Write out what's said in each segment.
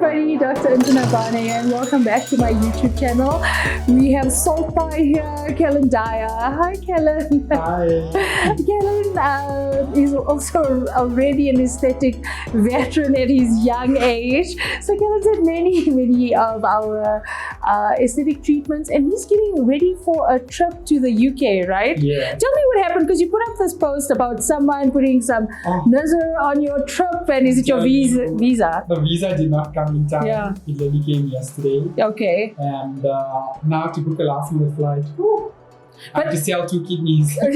everybody, Dr. Anjana Bhana here, and welcome back to my YouTube channel. We have Salt Pie here, Khelan Daya. Hi Khelan. Hi. Khelan is also already an aesthetic veteran at his young age. So Khelan's had many of our aesthetic treatments, and he's getting ready for a trip to the UK, right? Yeah. Tell me what happened, because you put up this post about someone putting some nazar on your trip, and is it your visa? The visa did not come in time. Yeah. It only came yesterday. Okay. And now to book a last minute flight. I have to sell 2 kidneys. but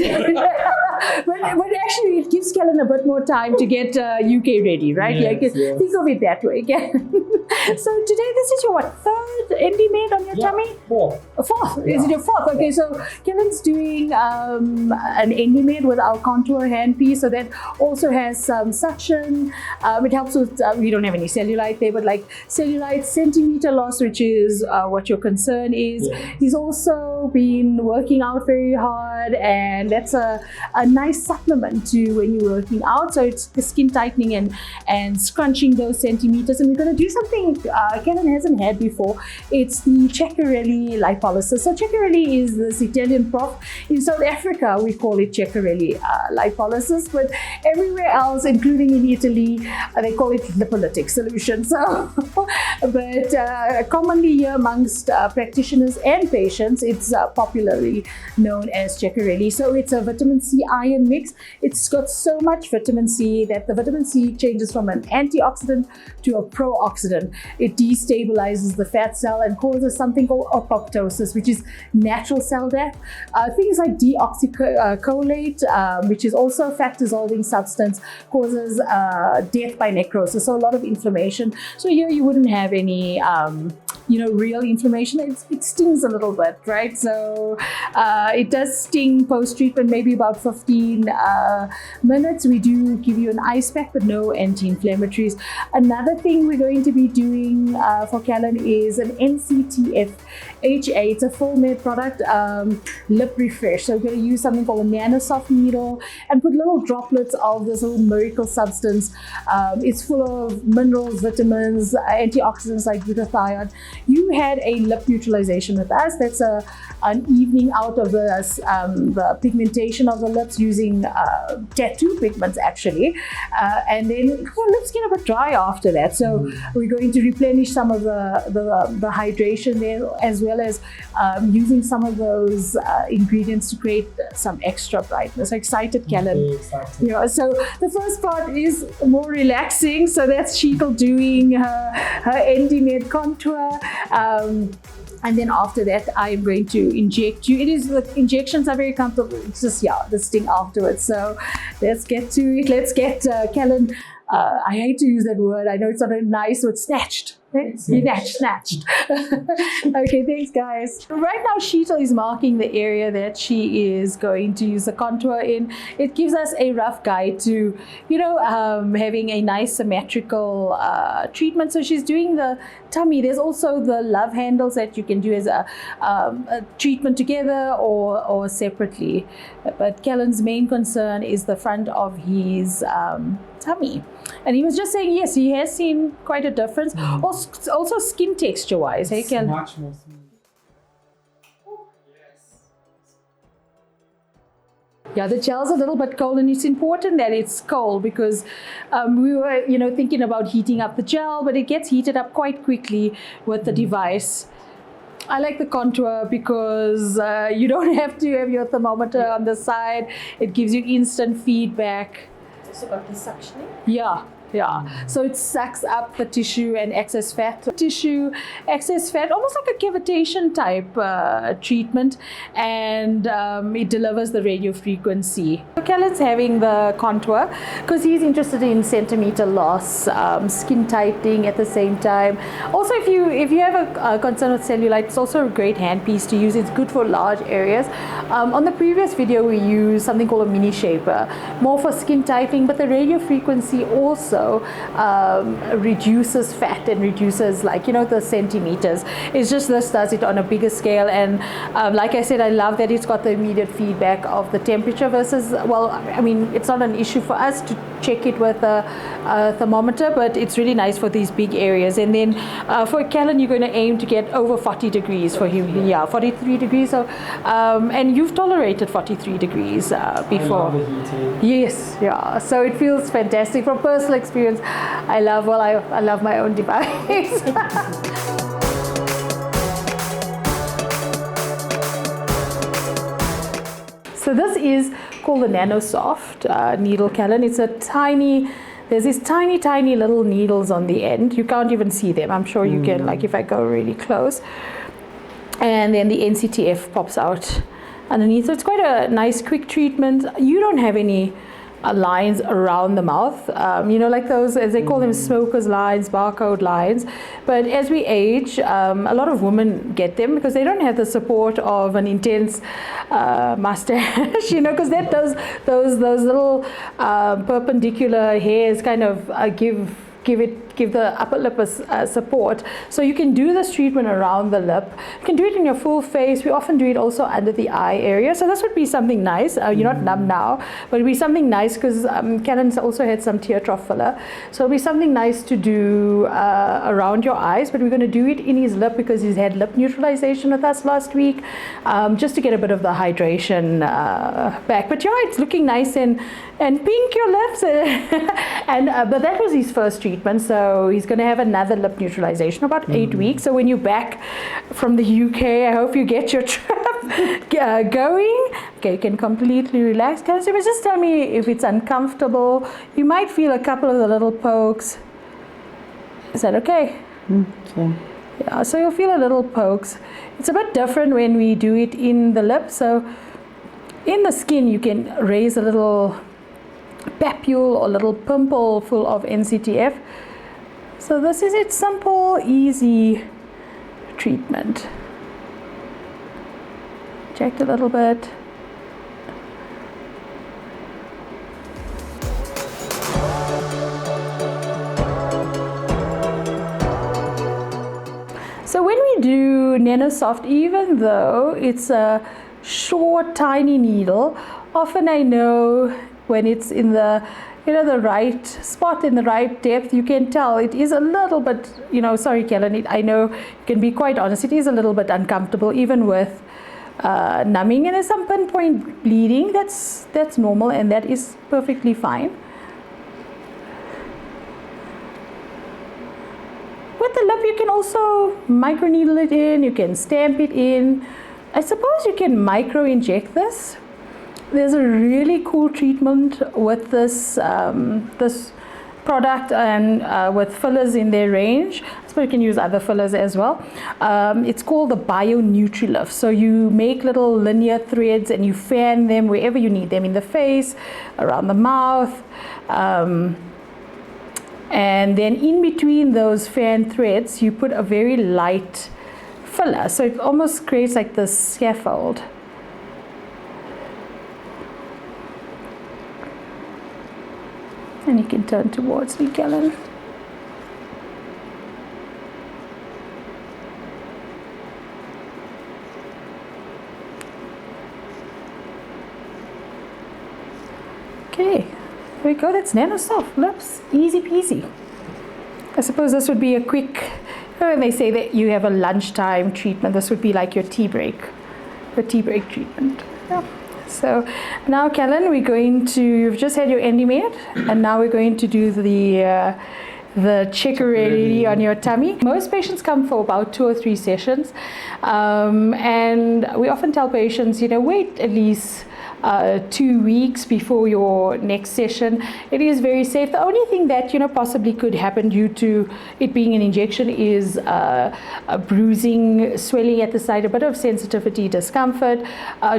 actually, it gives Khelan a bit more time to get UK ready, right? Yes. Think of it that way. So today, this is your third ND made on your tummy? Fourth. Fourth? Yeah. Is it your fourth? Okay, so Khelan's doing an ND made with our contour handpiece, so that also has some suction. It helps with, we don't have any cellulite there, but like cellulite centimeter loss, which is what your concern is. Yes. He's also been working out very hard, and that's a nice supplement to when you're working out. So it's the skin tightening and scrunching those centimeters. And we're going to do something Khelan hasn't had before. It's the Ceccerelli Lipolysis. So Ceccerelli is this Italian prof. In South Africa, we call it Ceccerelli Lipolysis, but everywhere else, including in Italy, they call it lipolytic solution. So, but commonly here amongst practitioners and patients, it's popularly known as Ceccerelli. So it's a vitamin C iron mix. It's got so much vitamin C that the vitamin C changes from an antioxidant to a pro-oxidant. It destabilizes the fat cell and causes something called apoptosis, which is natural cell death. Things like deoxycholate, which is also a fat-dissolving substance, causes death by necrosis, so a lot of inflammation. So here you wouldn't have any real inflammation. It stings a little bit, right? So it does sting post-treatment, maybe about 15 minutes. We do give you an ice pack, but no anti-inflammatories. Another thing we're going to be doing for Khelan is an NCTF HA. It's a full-made product, lip refresh. So we're going to use something called a nanosoft needle and put little droplets of this little miracle substance. It's full of minerals, vitamins, antioxidants like glutathione. You had a lip neutralization with us. That's an evening out of the pigmentation of the lips using tattoo pigments, actually. And then your lips get a bit dry after that. So we're going to replenish some of the hydration there, as well as using some of those ingredients to create some extra brightness. Excited, Khelan? Excited. Yeah, so the first part is more relaxing. So that's Sheetal doing her ND made contour. And then after that, I'm going to inject you. The injections are very comfortable. It's just, the sting afterwards. So let's get to it. Let's get Khelan. I hate to use that word. I know it's not a nice word. Snatched. Snatched. Okay, thanks guys. Right now, Sheetal is marking the area that she is going to use the contour in. It gives us a rough guide to, having a nice symmetrical treatment. So she's doing the tummy. There's also the love handles that you can do as a treatment together or separately. But Khelan's main concern is the front of his tummy. And he was just saying, yes, he has seen quite a difference. Also skin texture wise, hey Khelan? Much more smooth. Yeah, the gel's a little bit cold, and it's important that it's cold because we were, thinking about heating up the gel, but it gets heated up quite quickly with the device. I like the contour because you don't have to have your thermometer on the side. It gives you instant feedback. It's also got the suctioning. Yeah. So it sucks up the tissue and excess fat. Excess fat, almost like a cavitation type treatment, and it delivers the radio frequency. So Khelan's having the contour because he's interested in centimeter loss, skin tightening at the same time. Also, if you have a concern with cellulite, it's also a great handpiece to use. It's good for large areas. On the previous video, we used something called a mini shaper, more for skin tightening, but the radio frequency also also reduces fat and reduces, like, the centimeters. It's just this does it on a bigger scale. And like I said, I love that it's got the immediate feedback of the temperature versus, well, I mean, it's not an issue for us to check it with a thermometer, but it's really nice for these big areas. And then for Khelan, you're going to aim to get over 40 degrees for him. Yeah, 43 degrees. So, and you've tolerated 43 degrees before. I love the heating. Yes, yeah. So it feels fantastic from personal experience. I love my own device. So this is called the NanoSoft needle, Khelan. It's there's these tiny little needles on the end. You can't even see them. I'm sure you can, like if I go really close. And then the NCTF pops out underneath. So it's quite a nice quick treatment. You don't have any lines around the mouth, like those, as they call them, smoker's lines, barcode lines. But as we age, a lot of women get them because they don't have the support of an intense mustache, because that does those little perpendicular hairs kind of give the upper lip support. So you can do this treatment around the lip. You can do it in your full face. We often do it also under the eye area. So this would be something nice. You're not numb now, but it'd be something nice because Khelan's also had some tear trough filler. So it'll be something nice to do around your eyes, but we're going to do it in his lip because he's had lip neutralization with us last week, just to get a bit of the hydration back. But yeah, it's looking nice and pink, your lips. But that was his first treatment. So he's going to have another lip neutralization about 8 weeks. So when you're back from the UK, I hope you get your trip going. Okay, you can completely relax. Can you just tell me if it's uncomfortable? You might feel a couple of the little pokes. Is that okay? Okay. Yeah, so you'll feel a little pokes. It's a bit different when we do it in the lip. So in the skin, you can raise a little papule or little pimple full of NCTF. So this is its simple, easy treatment. Checked a little bit. So when we do NanoSoft, even though it's a short, tiny needle, often I know when it's in the the right spot, in the right depth, you can tell it is a little bit, sorry Khelan, I know you can be quite honest, it is a little bit uncomfortable even with numbing, and there's some pinpoint bleeding. That's normal and that is perfectly fine. With the lip, you can also microneedle it in, you can stamp it in. I suppose you can micro inject this. There's a really cool treatment with this this product and with fillers in their range. I suppose you can use other fillers as well. It's called the BioNutrilift. So you make little linear threads and you fan them wherever you need them, in the face, around the mouth, and then in between those fan threads you put a very light filler. So it almost creates like this scaffold. And you can turn towards me, Khelan. Okay, there we go. That's NanoSoft lips, easy peasy. I suppose this would be a quick, when they say that you have a lunchtime treatment, this would be like your tea break treatment. Yeah. So now, Khelan, we're going to, you've just had your endymion, and now we're going to do the Ceccerelli on your tummy. Most patients come for about 2 or 3 sessions, and we often tell patients, wait at least 2 weeks before your next session. It is very safe. The only thing that possibly could happen due to it being an injection is a bruising, swelling at the site, a bit of sensitivity, discomfort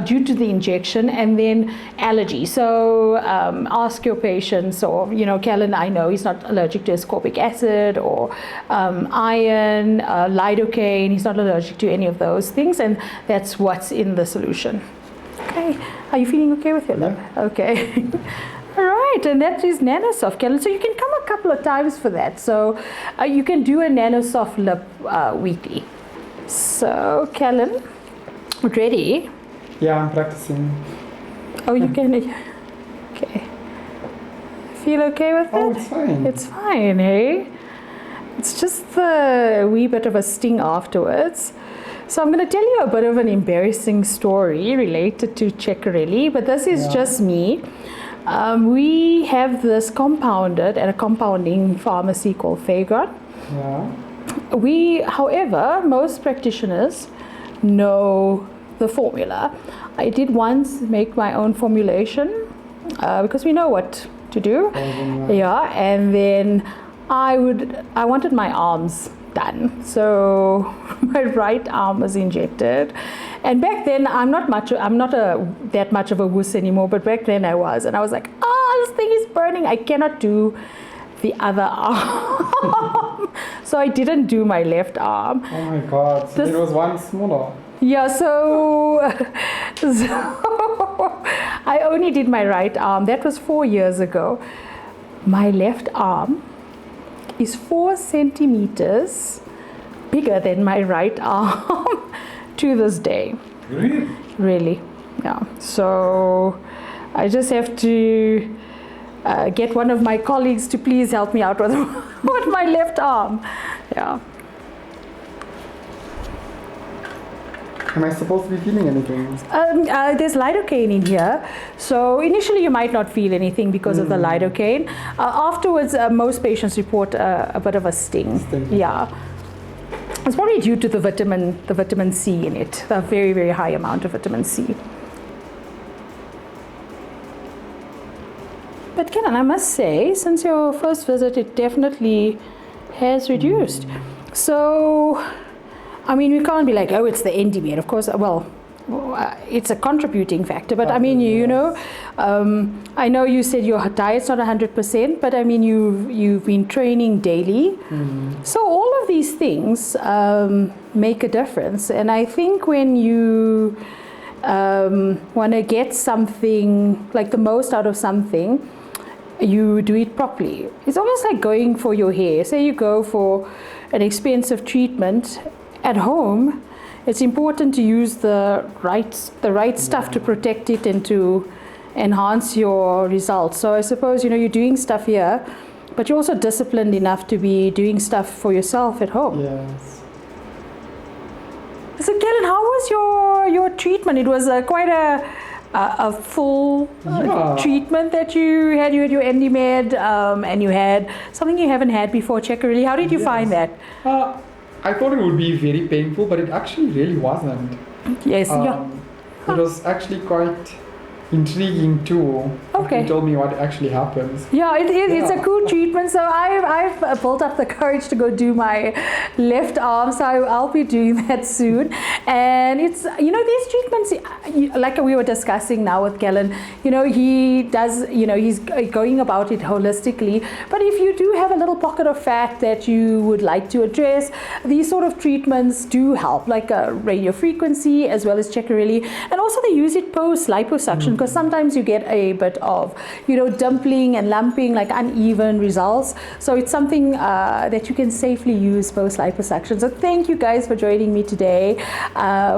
due to the injection, and then allergy. So ask your patients, or Khelan, I know he's not allergic to ascorbic acid or iron, lidocaine. He's not allergic to any of those things, and that's what's in the solution. Okay, are you feeling okay with your lip? Okay. All right. right, and that is Nanosoft, Khelan. So you can come a couple of times for that. So you can do a Nanosoft lip weekly. So Khelan, ready? Yeah, I'm practicing. Oh, you can. Okay. Feel okay with it? Oh, it's fine. It's fine, hey? It's just a wee bit of a sting afterwards. So I'm going to tell you a bit of an embarrassing story related to Ceccerelli, but this is just me. We have this compounded at a compounding pharmacy called Khelan. Yeah. However, most practitioners know the formula. I did once make my own formulation because we know what to do. Yeah, and then I wanted my arms done, so my right arm was injected. And back then, I'm not that much of a wuss anymore, but back then I was, and I was like, oh, this thing is burning. I cannot do the other arm. So I didn't do my left arm. Oh my God! So it was one smaller. Yeah, so I only did my right arm. That was 4 years ago. My left arm is 4 centimeters bigger than my right arm to this day. Really? Really, yeah. So I just have to get one of my colleagues to please help me out with, with my left arm. Yeah. Am I supposed to be feeling anything? There's lidocaine in here. So initially you might not feel anything because of the lidocaine. Afterwards, most patients report a bit of a sting. Yeah. It's probably due to the vitamin C in it, a very, very high amount of vitamin C. But Khelan, I must say, since your first visit, it definitely has reduced. So, I mean, we can't be like, oh, it's the NDB. And of course, well, it's a contributing factor. But I mean, you know, I know you said your diet's not 100%, but I mean, you've been training daily. So all of these things make a difference. And I think when you want to get something, like the most out of something, you do it properly. It's almost like going for your hair. Say you go for an expensive treatment at home, it's important to use the right stuff to protect it and to enhance your results. So I suppose, you know, you're doing stuff here, but you're also disciplined enough to be doing stuff for yourself at home. Yes. So Khelan, how was your treatment? It was quite a full treatment that you had. You had your endymed, and you had something you haven't had before, Ceccerelli. How did you find that? I thought it would be very painful, but it actually really wasn't. Yes. It was actually quite intriguing too. Okay. You told me what actually happens. Yeah, it's a cool treatment. So I've built up the courage to go do my left arm. So I'll be doing that soon. And it's, you know, these treatments, like we were discussing now with Khelan, you know, he does, you know, he's going about it holistically. But if you do have a little pocket of fat that you would like to address, these sort of treatments do help, like radio frequency as well as Ceccerelli. And also they use it post liposuction, because sometimes you get a bit of, you know, dumpling and lumping, like uneven results. So it's something that you can safely use post liposuction. So thank you guys for joining me today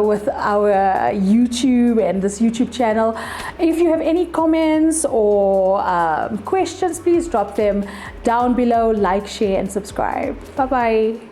with our YouTube and this YouTube channel. If you have any comments or questions, please drop them down below. Like, share and subscribe. Bye bye.